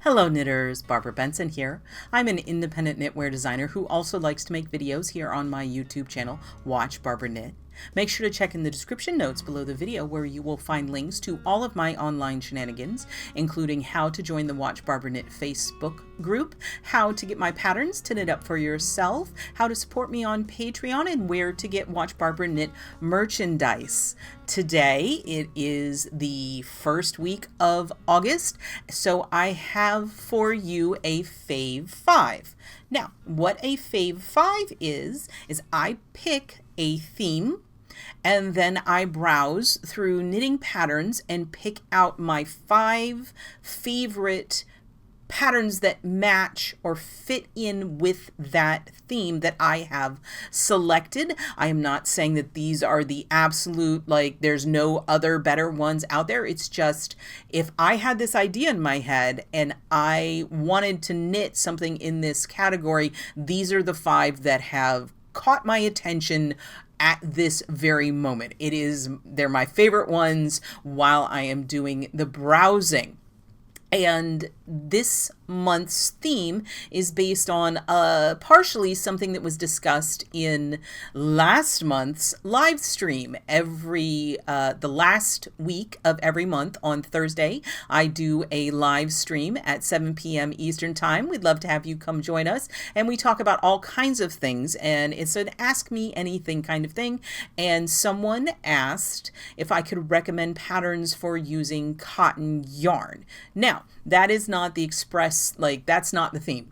Hello knitters, Barbara Benson here. I'm an independent knitwear designer who also likes to make videos here on my YouTube channel, Watch Barbara Knit. Make sure to check in the description notes below the video where you will find links to all of my online shenanigans, including how to join the Watch Barbara Knit Facebook group, how to get my patterns to knit up for yourself, how to support me on Patreon, and where to get Watch Barbara Knit merchandise. Today it is the first week of August, so I have for you a Fave 5. Now, what a Fave 5 is I pick a theme and then I browse through knitting patterns and pick out my 5 favorite patterns that match or fit in with that theme that I have selected. I am not saying that these are the absolute, like, there's no other better ones out there. It's just, if I had this idea in my head and I wanted to knit something in this category, these are the 5 that have caught my attention at this very moment. They're my favorite ones while I am doing the browsing. And this month's theme is based on partially something that was discussed in last month's live stream. The last week of every month on Thursday, I do a live stream at 7 p.m. Eastern Time. We'd love to have you come join us, and we talk about all kinds of things, and it's an Ask Me Anything kind of thing. And someone asked if I could recommend patterns for using cotton yarn. Now, that is not the that's not the theme.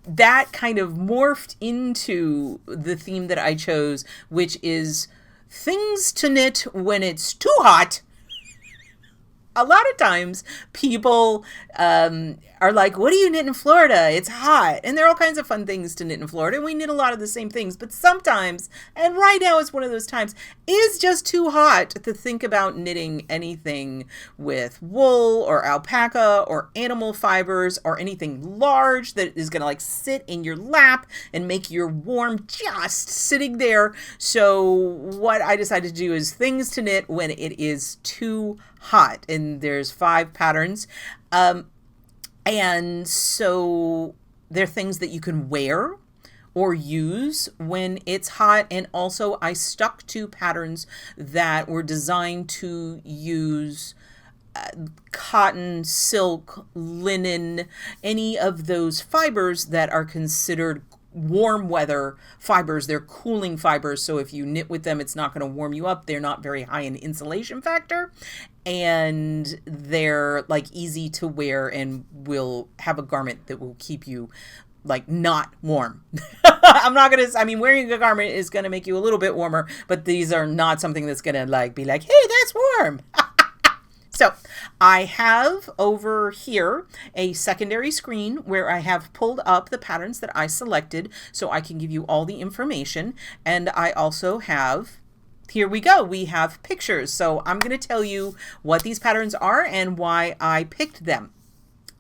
That kind of morphed into the theme that I chose, which is things to knit when it's too hot. A lot of times people are like, what do you knit in Florida? It's hot. And there are all kinds of fun things to knit in Florida. And we knit a lot of the same things. But sometimes, and right now is one of those times, is just too hot to think about knitting anything with wool or alpaca or animal fibers or anything large that is going to like sit in your lap and make you warm just sitting there. So what I decided to do is things to knit when it is too hot. And there's 5 patterns. And so they're things that you can wear or use when it's hot. And also I stuck to patterns that were designed to use cotton, silk, linen, any of those fibers that are considered warm weather fibers. They're cooling fibers, so if you knit with them, it's not going to warm you up. They're not very high in insulation factor, and they're like easy to wear and will have a garment that will keep you like not warm. Wearing a garment is going to make you a little bit warmer, but these are not something that's going to like be like, hey, that's warm. So I have over here a secondary screen where I have pulled up the patterns that I selected so I can give you all the information. And I also have, here we go, we have pictures. So I'm going to tell you what these patterns are and why I picked them.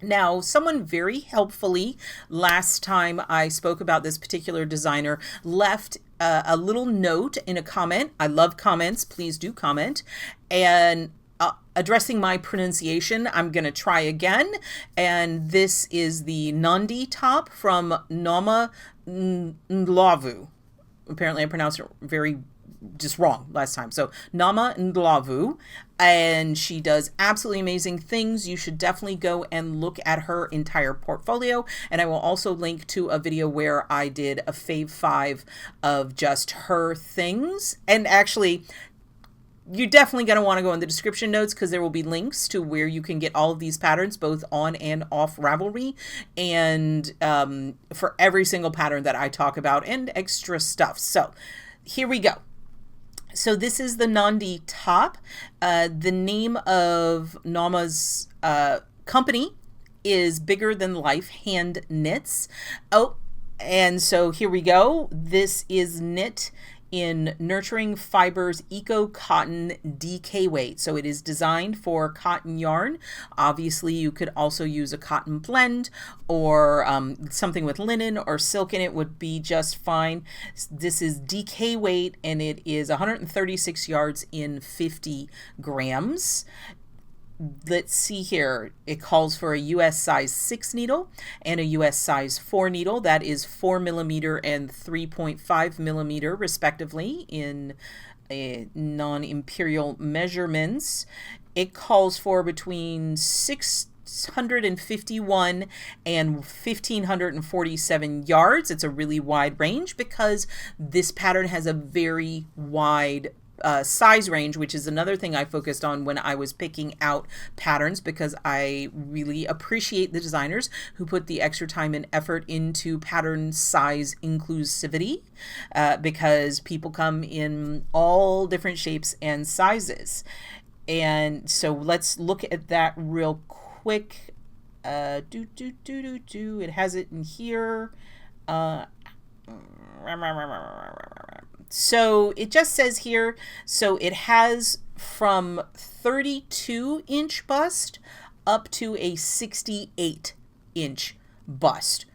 Now, someone very helpfully, last time I spoke about this particular designer, left a little note in a comment. I love comments. Please do comment. And addressing my pronunciation, I'm going to try again. And this is the Nandi top from Noma, Ndlovu. Apparently I pronounced it very just wrong last time. So Noma, Ndlovu. And she does absolutely amazing things. You should definitely go and look at her entire portfolio. And I will also link to a video where I did a Fave 5 of just her things. And actually, you're definitely going to want to go in the description notes because there will be links to where you can get all of these patterns, both on and off Ravelry, and for every single pattern that I talk about and extra stuff. So here we go. So this is the Nandi top. The name of Noma's company is Bigger Than Life Hand Knits. Oh, and so here we go. This is knit in Nurturing Fibers Eco Cotton DK weight. So it is designed for cotton yarn. Obviously you could also use a cotton blend or something with linen or silk in it would be just fine. This is DK weight and it is 136 yards in 50 grams. let's see here. It calls for a US size 6 needle and a US size 4 needle. That is 4 millimeter and 3.5 millimeter respectively in non-imperial measurements. It calls for between 651 and 1,547 yards. It's a really wide range because this pattern has a very wide size range, which is another thing I focused on when I was picking out patterns, because I really appreciate the designers who put the extra time and effort into pattern size inclusivity, because people come in all different shapes and sizes. And so let's look at that real quick. It has it in here. So it just says here, so it has from 32-inch bust up to a 68-inch bust,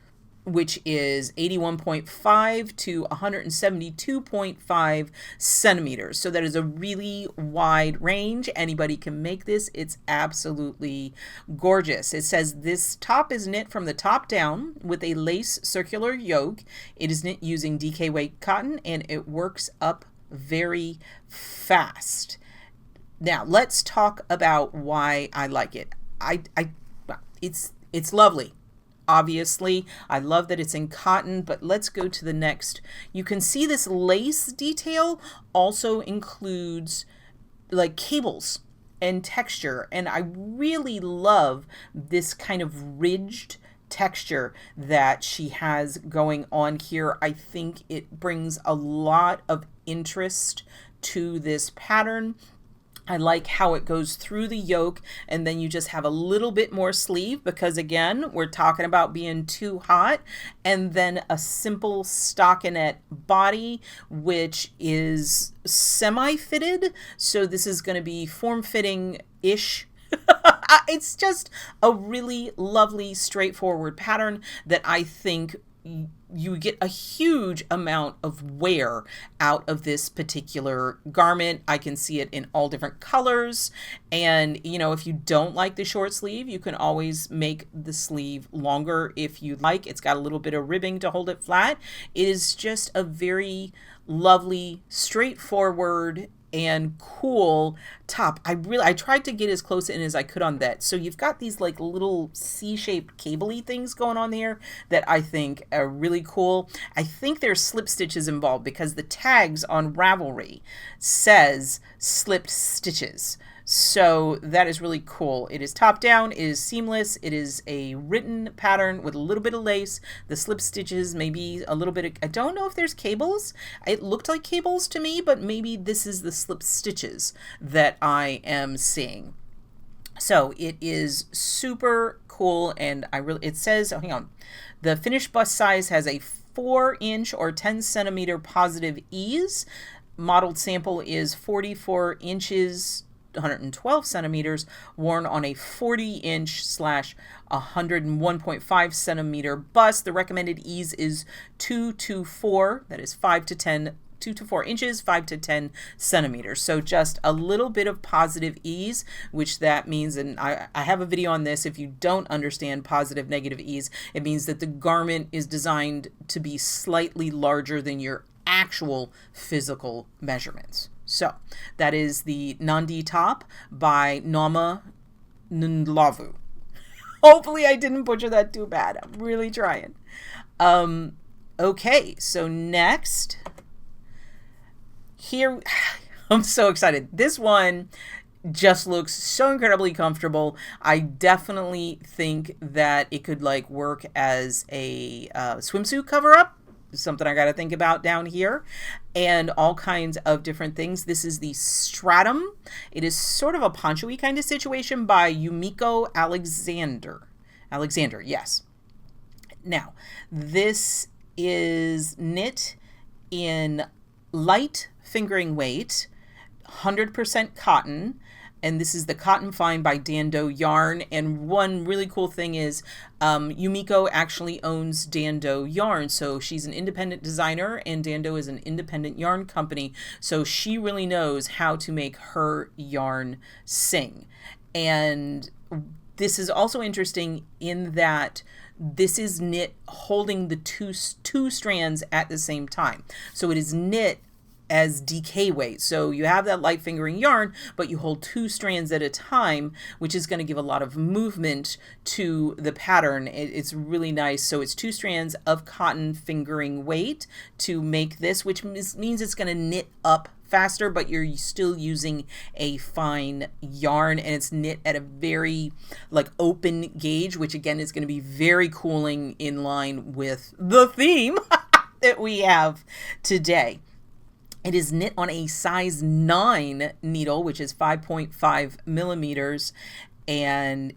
which is 81.5 to 172.5 centimeters. So that is a really wide range. Anybody can make this. It's absolutely gorgeous. It says this top is knit from the top down with a lace circular yoke. It is knit using DK weight cotton, and it works up very fast. Now let's talk about why I like it. It's lovely. Obviously, I love that it's in cotton, but let's go to the next. You can see this lace detail also includes like cables and texture, and I really love this kind of ridged texture that she has going on here. I think it brings a lot of interest to this pattern. I like how it goes through the yoke, and then you just have a little bit more sleeve because, again, we're talking about being too hot, and then a simple stockinette body, which is semi-fitted. So this is going to be form-fitting-ish. It's just a really lovely, straightforward pattern that I think you get a huge amount of wear out of this particular garment. I can see it in all different colors. And, you know, if you don't like the short sleeve, you can always make the sleeve longer if you like. It's got a little bit of ribbing to hold it flat. It is just a very lovely, straightforward, and cool top. I tried to get as close in as I could on that. So you've got these like little C-shaped cabley things going on there that I think are really cool. I think there's slip stitches involved because the tags on Ravelry says slipped stitches. So that is really cool. It is top down, it is seamless, it is a written pattern with a little bit of lace. The slip stitches, maybe a little bit of, I don't know if there's cables. It looked like cables to me, but maybe this is the slip stitches that I am seeing. So it is super cool, and it says, oh, hang on. The finished bust size has a 4-inch or 10 centimeter positive ease. Modeled sample is 44 inches, 112 centimeters, worn on a 40-inch / 101.5 centimeter bust. The recommended ease is 2 to 4, that is 5 to 10, 2 to 4 inches, 5 to 10 centimeters. So just a little bit of positive ease, which that means, and I have a video on this, if you don't understand positive negative ease, it means that the garment is designed to be slightly larger than your actual physical measurements. So that is the Nandi top by Noma Ndlovu. Hopefully I didn't butcher that too bad. I'm really trying. Okay, so next, here, I'm so excited. This one just looks so incredibly comfortable. I definitely think that it could like work as a swimsuit cover-up. Something I got to think about down here, and all kinds of different things. This is the Stratum. It is sort of a poncho-y kind of situation by Yumiko Alexander, yes. Now, this is knit in light fingering weight, 100% cotton, and this is the Cotton Fine by Dando Yarn. And one really cool thing is Yumiko actually owns Dando Yarn. So she's an independent designer, and Dando is an independent yarn company. So she really knows how to make her yarn sing. And this is also interesting in that this is knit holding the two strands at the same time. So it is knit as DK weight. So you have that light fingering yarn, but you hold 2 strands at a time, which is going to give a lot of movement to the pattern. It's really nice. So it's 2 strands of cotton fingering weight to make this, which means it's going to knit up faster, but you're still using a fine yarn, and it's knit at a very like open gauge, which again is going to be very cooling in line with the theme that we have today. It is knit on a size 9 needle, which is 5.5 millimeters, and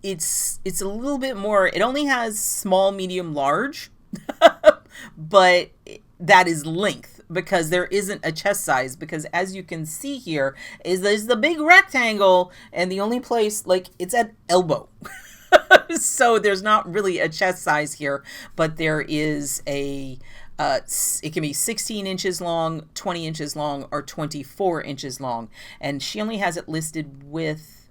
it's a little bit more. It only has small, medium, large, but that is length, because there isn't a chest size, because as you can see here is the big rectangle, and the only place, like, it's at elbow. So there's not really a chest size here, but there is a it can be 16 inches long, 20 inches long, or 24 inches long. And she only has it listed with,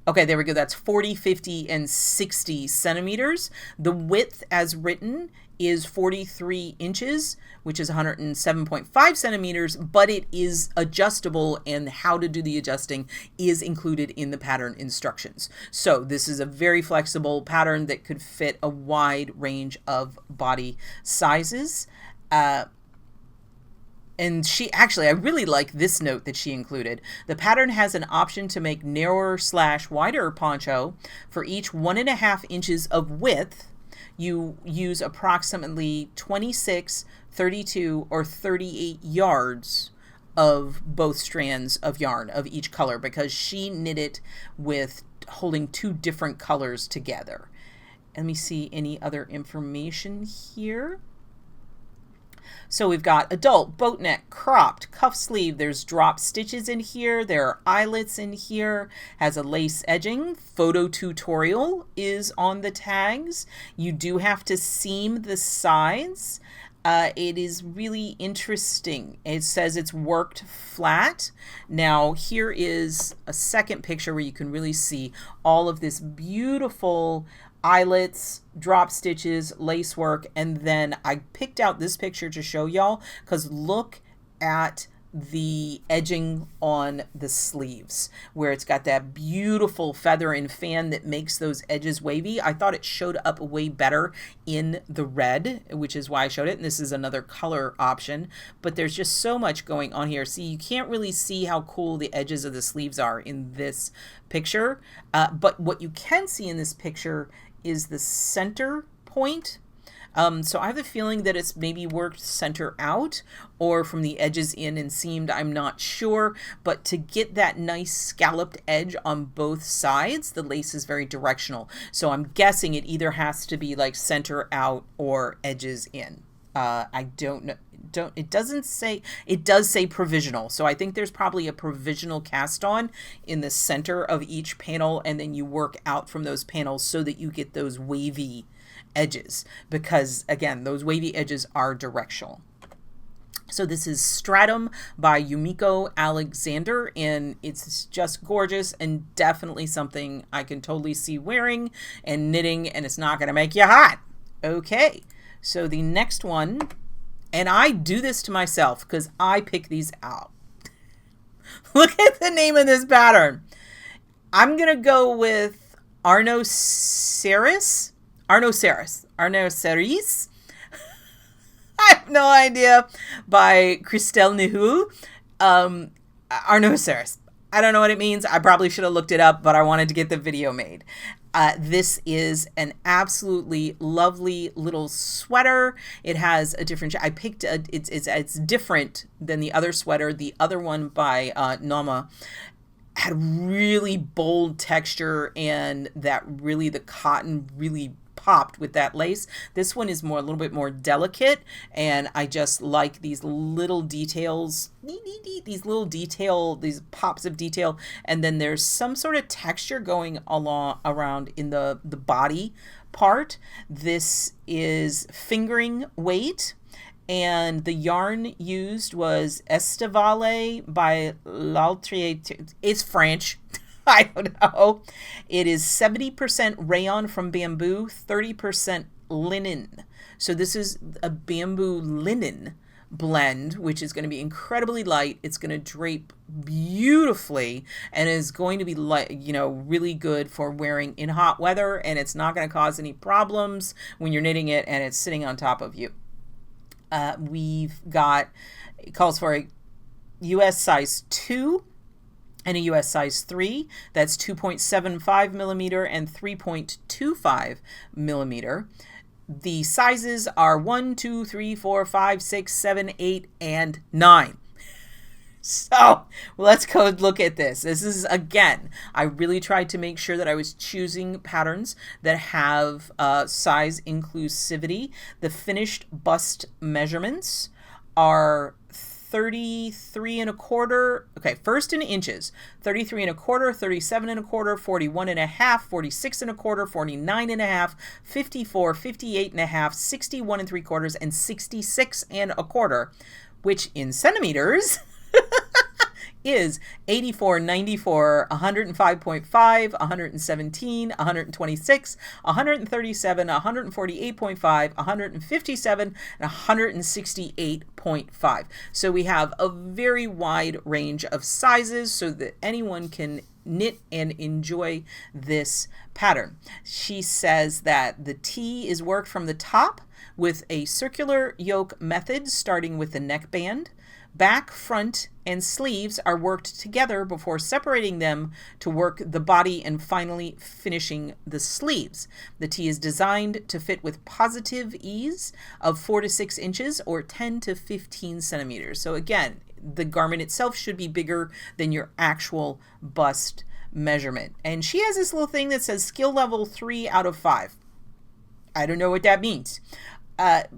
okay, there we go. That's 40, 50, and 60 centimeters. The width as written is 43 inches, which is 107.5 centimeters, but it is adjustable, and how to do the adjusting is included in the pattern instructions. So this is a very flexible pattern that could fit a wide range of body sizes. And I really like this note that she included. The pattern has an option to make narrower/wider poncho. For each 1.5 inches of width, you use approximately 26, 32, or 38 yards of both strands of yarn of each color, because she knit it with holding 2 different colors together. Let me see any other information here. So we've got adult, boat neck, cropped, cuff sleeve. There's drop stitches in here. There are eyelets in here. Has a lace edging. Photo tutorial is on the tags. You do have to seam the sides. It is really interesting. It says it's worked flat. Now here is a second picture where you can really see all of this beautiful eyelets, drop stitches, lace work, and then I picked out this picture to show y'all, because look at the edging on the sleeves where it's got that beautiful feather and fan that makes those edges wavy. I thought it showed up way better in the red, which is why I showed it, and this is another color option, but there's just so much going on here. See, you can't really see how cool the edges of the sleeves are in this picture, but what you can see in this picture is the center point. So I have the feeling that it's maybe worked center out or from the edges in and seamed. I'm not sure, but to get that nice scalloped edge on both sides, the lace is very directional. So I'm guessing it either has to be like center out or edges in. I don't know. It doesn't say, it does say provisional. So I think there's probably a provisional cast on in the center of each panel, and then you work out from those panels so that you get those wavy edges, because again, those wavy edges are directional. So this is Stratum by Yumiko Alexander, and it's just gorgeous and definitely something I can totally see wearing and knitting, and it's not going to make you hot. Okay, so the next one, and I do this to myself because I pick these out. Look at the name of this pattern. I'm going to go with Arnoseris. Arnoseris. I have no idea. By Christelle Nihoul. Arnoseris. I don't know what it means. I probably should have looked it up, but I wanted to get the video made. This is an absolutely lovely little sweater. It has a different, I picked, it's different than the other sweater. The other one by Noma had really bold texture, and that really, the cotton really popped with that lace. This one is more, a little bit more delicate, and I just like these little details, these pops of detail, and then there's some sort of texture going around in the body part. This is fingering weight, and the yarn used was Estivale by L'Altrier. It's French. I don't know. It is 70% rayon from bamboo, 30% linen. So this is a bamboo linen blend, which is going to be incredibly light. It's going to drape beautifully and is going to be light, really good for wearing in hot weather, and it's not going to cause any problems when you're knitting it and it's sitting on top of you. We've got, it calls for a US size 2 and a US size 3. That's 2.75 millimeter and 3.25 millimeter. The sizes are 1, 2, 3, 4, 5, 6, 7, 8, and 9. So let's go look at this. This is, again, I really tried to make sure that I was choosing patterns that have size inclusivity. The finished bust measurements are 33 and a quarter. Okay, first in inches, 33 and a quarter, 37 and a quarter, 41 and a half, 46 and a quarter, 49 and a half, 54, 58 and a half, 61 and 3/4, and 66 and a quarter, which in centimeters is 84, 94, 105.5, 117, 126, 137, 148.5, 157, and 168.5. So we have a very wide range of sizes so that anyone can knit and enjoy this pattern. She says that the T is worked from the top with a circular yoke method starting with the neckband. Back, front, and sleeves are worked together before separating them to work the body and finally finishing the sleeves. The tee is designed to fit with positive ease of 4 to 6 inches or 10 to 15 centimeters. So again, the garment itself should be bigger than your actual bust measurement. And she has this little thing that says skill level 3 out of 5. I don't know what that means. But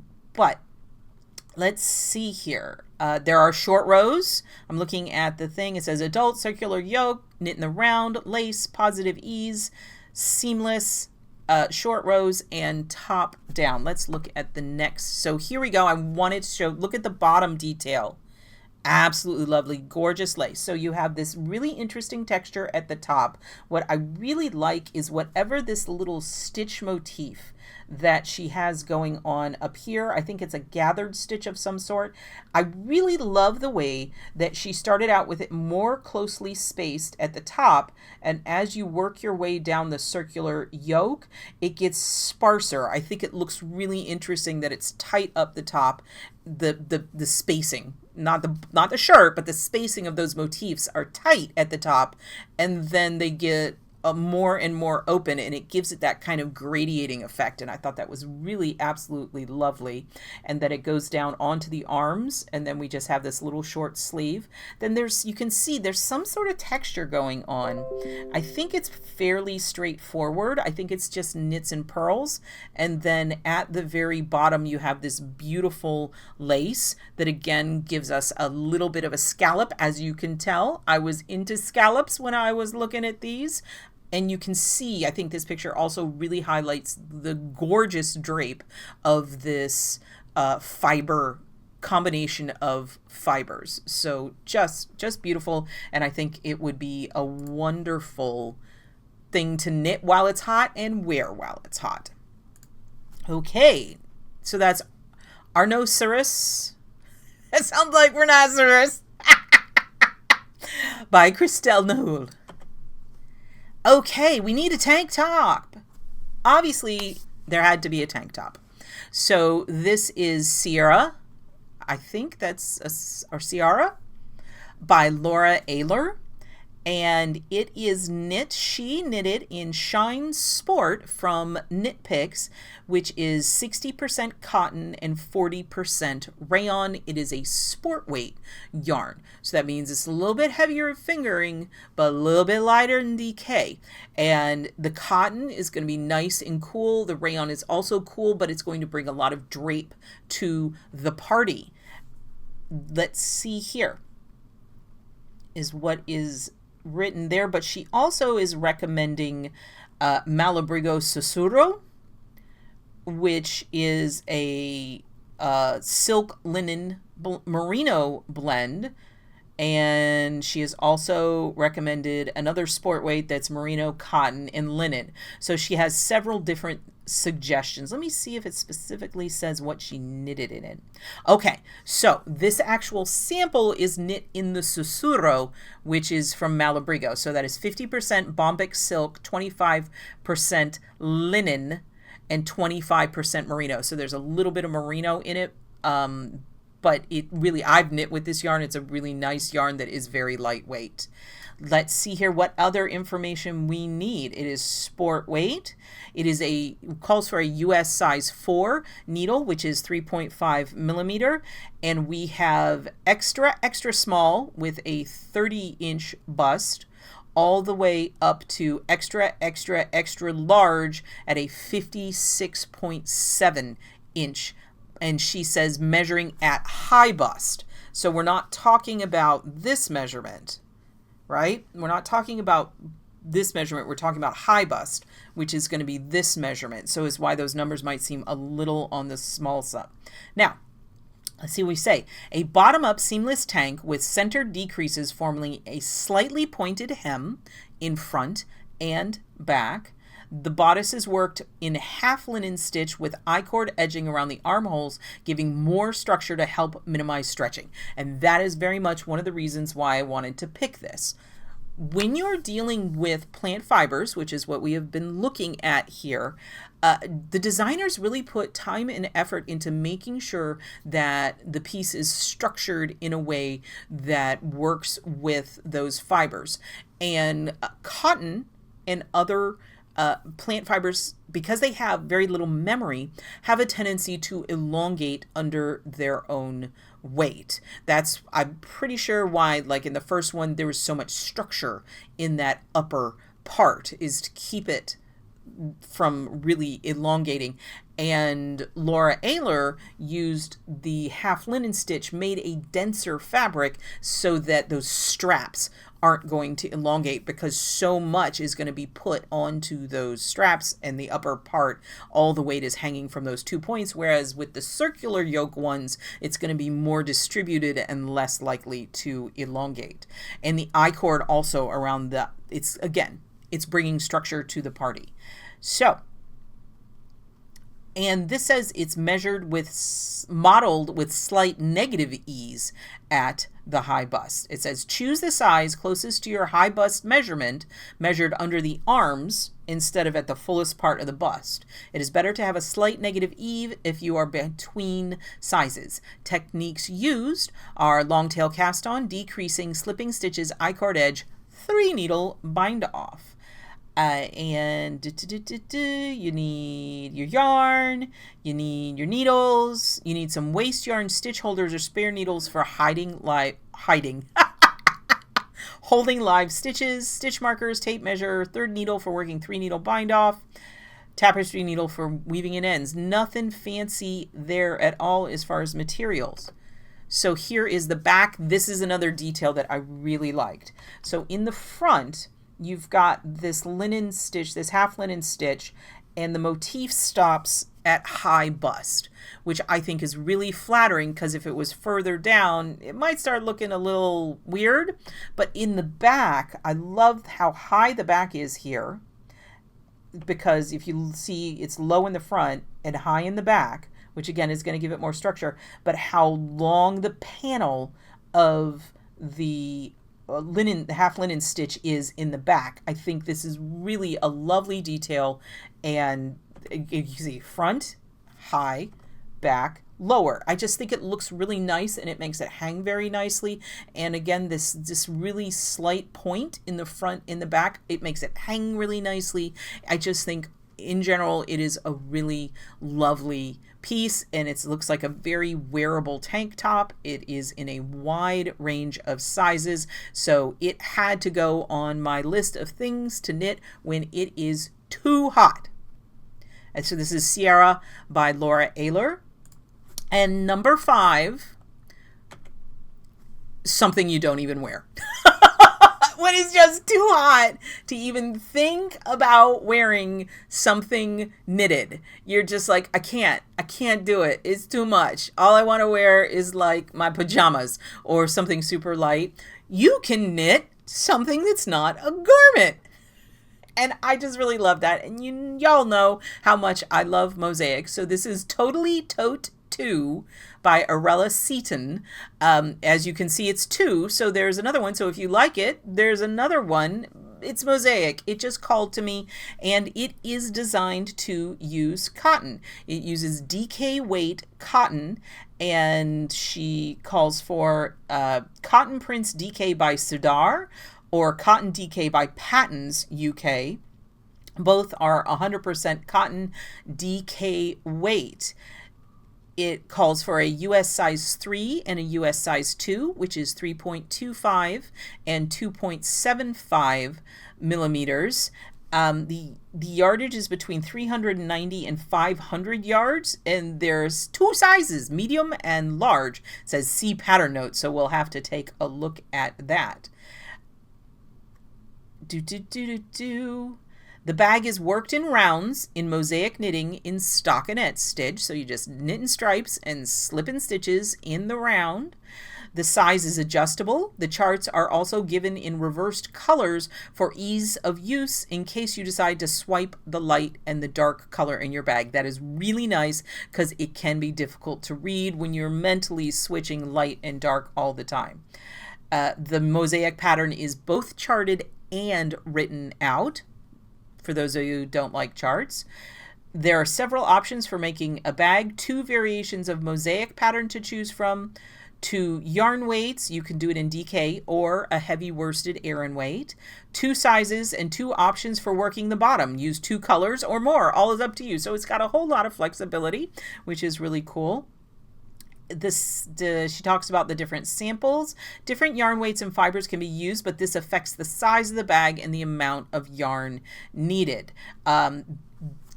let's see here. There are short rows. I'm looking at the thing. It says adult, circular yoke, knit in the round, lace, positive ease, seamless, short rows, and top down. Let's look at the next. So here we go. I wanted to show, look at the bottom detail. Absolutely lovely, gorgeous lace. So you have this really interesting texture at the top. What I really like is whatever this little stitch motif that she has going on up here. I think it's a gathered stitch of some sort. I really love the way that she started out with it more closely spaced at the top, and as you work your way down the circular yoke, it gets sparser. I think it looks really interesting that it's tight up the top. The spacing, not the shirt, but the spacing of those motifs are tight at the top, and then they get more and more open, and it gives it that kind of gradiating effect. And I thought that was really absolutely lovely. And that it goes down onto the arms, and then we just have this little short sleeve. Then you can see there's some sort of texture going on. I think it's fairly straightforward. I think it's just knits and purls. And then at the very bottom, you have this beautiful lace that again gives us a little bit of a scallop. As you can tell, I was into scallops when I was looking at these. And you can see, I think this picture also really highlights the gorgeous drape of this fiber combination of fibers. So just beautiful. And I think it would be a wonderful thing to knit while it's hot and wear while it's hot. Okay, so that's Arnoseris. That sounds like rhinoceros. By Christelle Nihoul. Okay, we need a tank top. Obviously, there had to be a tank top. So this is Ciara. I think that's or Ciara by Laura Aylor. And it is knit. She knitted in Shine Sport from Knit Picks, which is 60% cotton and 40% rayon. It is a sport weight yarn. So that means it's a little bit heavier fingering, but a little bit lighter in DK. And the cotton is going to be nice and cool. The rayon is also cool, but it's going to bring a lot of drape to the party. Let's see here is what is written there, but she also is recommending Malabrigo Sussurro, which is a silk linen merino blend, And she has also recommended another sport weight that's merino, cotton, and linen. So she has several different suggestions. Let me see if it specifically says what she knitted it in. Okay, so this actual sample is knit in the Sussurro, which is from Malabrigo. So that is 50% Bombyx silk, 25% linen, and 25% merino. So there's a little bit of merino in it. But it really, I've knit with this yarn. It's a really nice yarn that is very lightweight. Let's see here what other information we need. It is sport weight. It is calls for a US size 4 needle, which is 3.5 millimeter. And we have extra, extra small with a 30-inch bust, all the way up to extra, extra, extra large at a 56.7 inch. And she says measuring at high bust. So we're not talking about this measurement, right? We're not talking about this measurement. We're talking about high bust, which is going to be this measurement. So is why those numbers might seem a little on the small side. Now, let's see what we say. A bottom-up seamless tank with centered decreases forming a slightly pointed hem in front and back. The bodice is worked in half linen stitch with I-cord edging around the armholes, giving more structure to help minimize stretching. And that is very much one of the reasons why I wanted to pick this. When you're dealing with plant fibers, which is what we have been looking at here, the designers really put time and effort into making sure that the piece is structured in a way that works with those fibers. And cotton and other plant fibers, because they have very little memory, have a tendency to elongate under their own weight. That's, I'm pretty sure why, like in the first one, there was so much structure in that upper part, is to keep it from really elongating. And Laura Aylor used the half linen stitch, made a denser fabric so that those straps aren't going to elongate, because so much is going to be put onto those straps and the upper part, all the weight is hanging from those 2 points, whereas with the circular yoke ones, it's going to be more distributed and less likely to elongate. And the I-cord also around it's bringing structure to the party. So, and this says it's modeled with slight negative ease at the high bust. It says choose the size closest to your high bust measurement, measured under the arms instead of at the fullest part of the bust. It is better to have a slight negative ease if you are between sizes. Techniques used are long tail cast on, decreasing, slipping stitches, I-cord edge, 3 needle bind off. And you need your yarn, you need your needles, you need some waste yarn, stitch holders or spare needles for holding live stitches, stitch markers, tape measure, 3rd needle for working 3 needle bind off, tapestry needle for weaving in ends. Nothing fancy there at all as far as materials. So here is the back. This is another detail that I really liked. So in the front, you've got this linen stitch, this half linen stitch, and the motif stops at high bust, which I think is really flattering, because if it was further down, it might start looking a little weird. But in the back, I love how high the back is here, because if you see, it's low in the front and high in the back, which again is going to give it more structure, but how long the panel of the half linen stitch is in the back. I think this is really a lovely detail, and you see front, high, back, lower. I just think it looks really nice, and it makes it hang very nicely. And again, this really slight point in the front, in the back, it makes it hang really nicely. I just think in general it is a really lovely piece, and it looks like a very wearable tank top. It is in a wide range of sizes, so it had to go on my list of things to knit when it is too hot. And so this is Ciara by Laura Aylor. And number 5, something you don't even wear. when it's just too hot to even think about wearing something knitted. You're just like, I can't do it. It's too much. All I want to wear is like my pajamas or something super light. You can knit something that's not a garment. And I just really love that. And y'all know how much I love mosaic. So this is Totelly Tote 2 by Arella Seaton. As you can see, it's 2. So there's another one. So if you like it, there's another one. It's mosaic. It just called to me, and it is designed to use cotton. It uses DK weight cotton, and she calls for Cotton Prints DK by Sudar or Cotton DK by Patterns UK. Both are 100% cotton DK weight. It calls for a US size 3 and a US size 2, which is 3.25 and 2.75 millimeters. The yardage is between 390 and 500 yards, and there's 2 sizes, medium and large. It says see pattern note, so we'll have to take a look at that. The bag is worked in rounds in mosaic knitting in stockinette stitch. So you just knit in stripes and slip in stitches in the round. The size is adjustable. The charts are also given in reversed colors for ease of use in case you decide to swipe the light and the dark color in your bag. That is really nice because it can be difficult to read when you're mentally switching light and dark all the time. The mosaic pattern is both charted and written out, for those of you who don't like charts. There are several options for making a bag, 2 variations of mosaic pattern to choose from, 2 yarn weights, you can do it in DK or a heavy worsted Aran weight, 2 sizes and 2 options for working the bottom. Use 2 colors or more, all is up to you. So it's got a whole lot of flexibility, which is really cool. She talks about the different samples. Different yarn weights and fibers can be used, but this affects the size of the bag and the amount of yarn needed.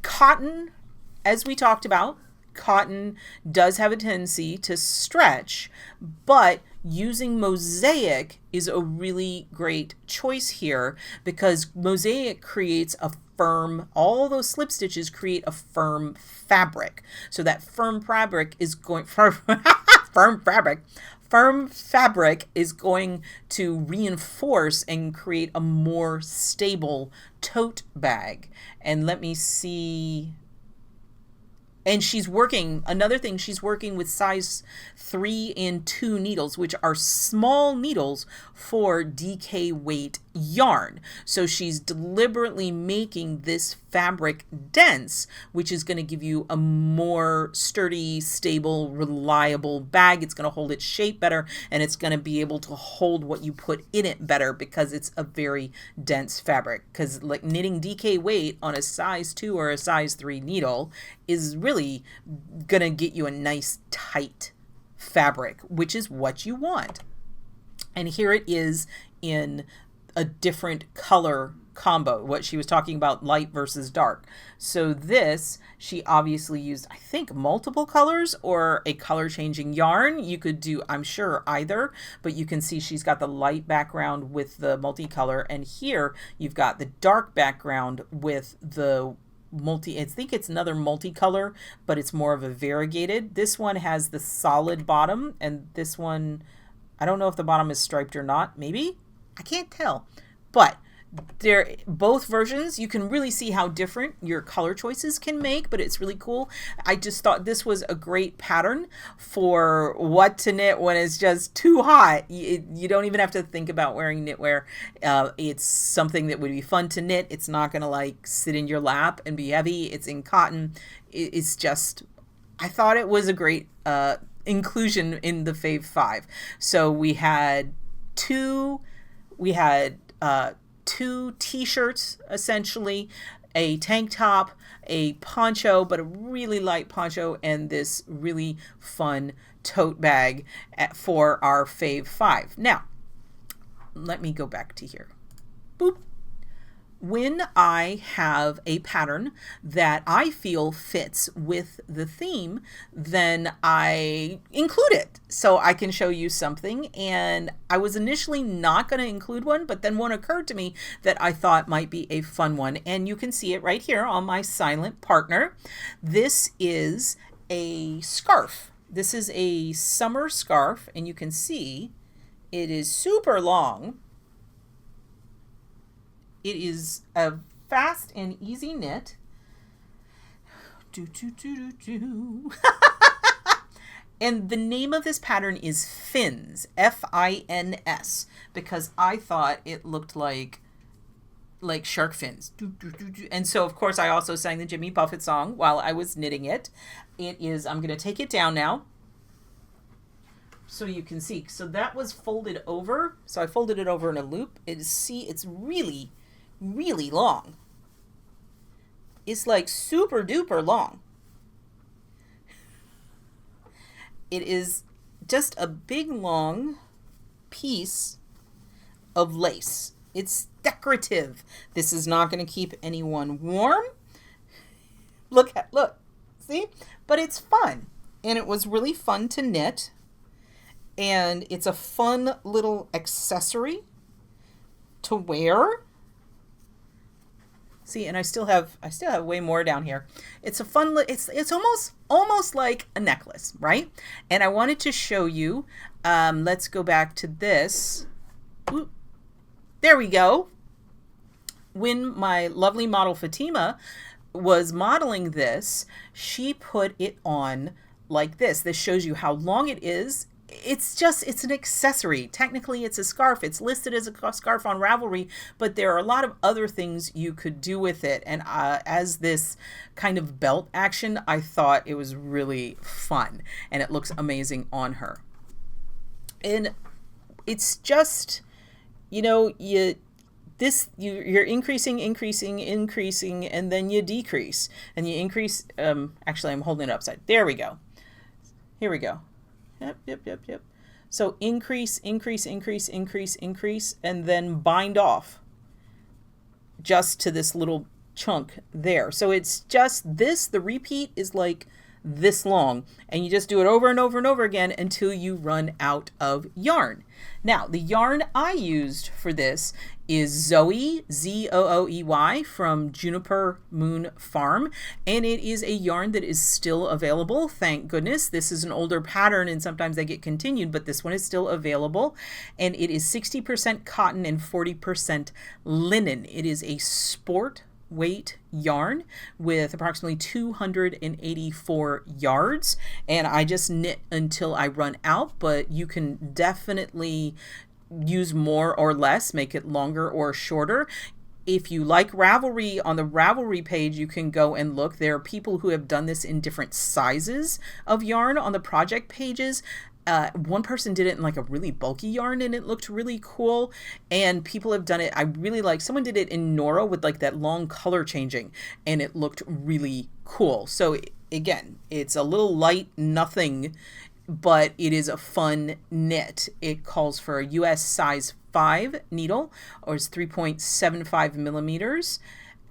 Cotton, as we talked about, cotton does have a tendency to stretch, but using mosaic is a really great choice here because mosaic creates a firm, all those slip stitches create a firm fabric. So that firm fabric is going firm fabric is going to reinforce and create a more stable tote bag. And let me see. And she's working, another thing, she's working with size 3 and 2 needles, which are small needles for DK weight yarn. So she's deliberately making this fabric dense, which is going to give you a more sturdy, stable, reliable bag. It's going to hold its shape better, and it's going to be able to hold what you put in it better because it's a very dense fabric. Because like knitting DK weight on a size 2 or a size 3 needle is really going to get you a nice tight fabric, which is what you want. And here it is in a different color combo, what she was talking about, light versus dark. So this, she obviously used, I think, multiple colors or a color changing yarn. You could do, I'm sure, either, but you can see she's got the light background with the multicolor, and here you've got the dark background with the I think it's another multicolor, but it's more of a variegated. This one has the solid bottom, and this one, I don't know if the bottom is striped or not. Maybe, I can't tell, but they're both versions. You can really see how different your color choices can make, but it's really cool. I just thought this was a great pattern for what to knit when it's just too hot. You don't even have to think about wearing knitwear. It's something that would be fun to knit. It's not going to like sit in your lap and be heavy. It's in cotton. It's just, I thought it was a great inclusion in the Fave 5. So we had two t-shirts, essentially, a tank top, a poncho, but a really light poncho, and this really fun tote bag for our Fave 5. Now, let me go back to here. Boop. when I have a pattern that I feel fits with the theme, then I include it so I can show you something. And I was initially not going to include one, but then one occurred to me that I thought might be a fun one. And you can see it right here on my silent partner. This is a scarf. This is a summer scarf, and you can see it is super long. It is a fast and easy knit. And the name of this pattern is Fins, F-I-N-S, because I thought it looked like shark fins. And so, of course, I also sang the Jimmy Buffett song while I was knitting it. It is, I'm going to take it down now so you can see. So that was folded over. So I folded it over in a loop. It's really long. It's like super duper long. It is just a big long piece of lace. It's decorative. This is not going to keep anyone warm. Look, see? But it's fun. And it was really fun to knit. And it's a fun little accessory to wear. See, and I still have way more down here. It's a fun, it's almost like a necklace, right? And I wanted to show you, let's go back to this. Ooh, there we go. When my lovely model Fatima was modeling this, she put it on like this. This shows you how long it is. It's an accessory. Technically, it's a scarf. It's listed as a scarf on Ravelry, but there are a lot of other things you could do with it. And as this kind of belt action, I thought it was really fun, and it looks amazing on her. And it's just, you're increasing, and then you decrease, and you increase. Actually, I'm holding it upside. There we go. Here we go. Yep. So increase, and then bind off just to this little chunk there. So it's just this, the repeat is like this long, and you just do it over and over and over again until you run out of yarn. Now, the yarn I used for this is Zoe, Z-O-O-E-Y, from Juniper Moon Farm, and it is a yarn that is still available, thank goodness. This is an older pattern, and sometimes they get continued, but this one is still available, and it is 60% cotton and 40% linen. It is a sport weight yarn with approximately 284 yards, and I just knit until I run out, but you can definitely use more or less, make it longer or shorter. If you like Ravelry, on the Ravelry page, you can go and look. There are people who have done this in different sizes of yarn on the project pages. One person did it in like a really bulky yarn, and it looked really cool. And people have done it, I really like, someone did it in Nora with like that long color changing, and it looked really cool. So again, it's a little light, nothing, but it is a fun knit. It calls for a US size 5 needle, or it's 3.75 millimeters.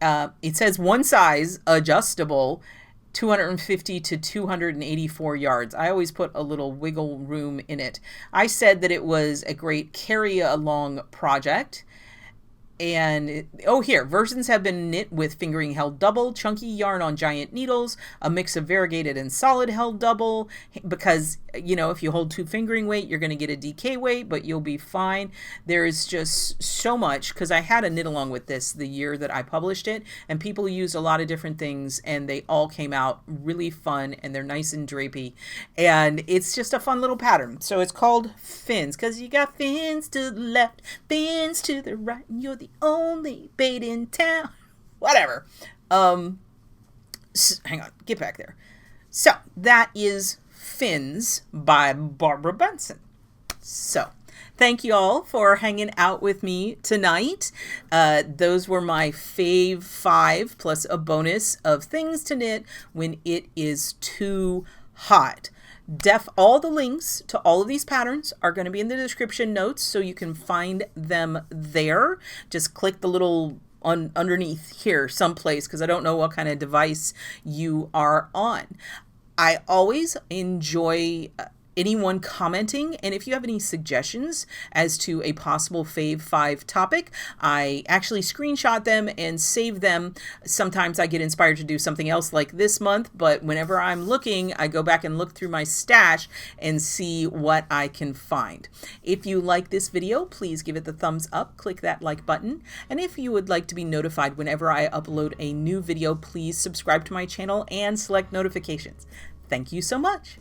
It says one size, adjustable, 250 to 284 yards. I always put a little wiggle room in it. I said that it was a great carry along project. And here, versions have been knit with fingering held double, chunky yarn on giant needles, a mix of variegated and solid held double, because, if you hold 2 fingering weight, you're going to get a DK weight, but you'll be fine. There is just so much, because I had a knit along with this the year that I published it, and people used a lot of different things, and they all came out really fun, and they're nice and drapey, and it's just a fun little pattern. So it's called Fins, because you got fins to the left, fins to the right, and you're the only bait in town. Whatever. Hang on, get back there. So that is Fins by Barbara Benson. So thank you all for hanging out with me tonight. Those were my fave 5 plus a bonus of things to knit when it is too hot. All the links to all of these patterns are going to be in the description notes, so you can find them there. Just click the little underneath here someplace, because I don't know what kind of device you are on. I always enjoy anyone commenting, and if you have any suggestions as to a possible Fave 5 topic, I actually screenshot them and save them. Sometimes I get inspired to do something else like this month, but whenever I'm looking, I go back and look through my stash and see what I can find. If you like this video, please give it the thumbs up, click that like button, and if you would like to be notified whenever I upload a new video, please subscribe to my channel and select notifications. Thank you so much.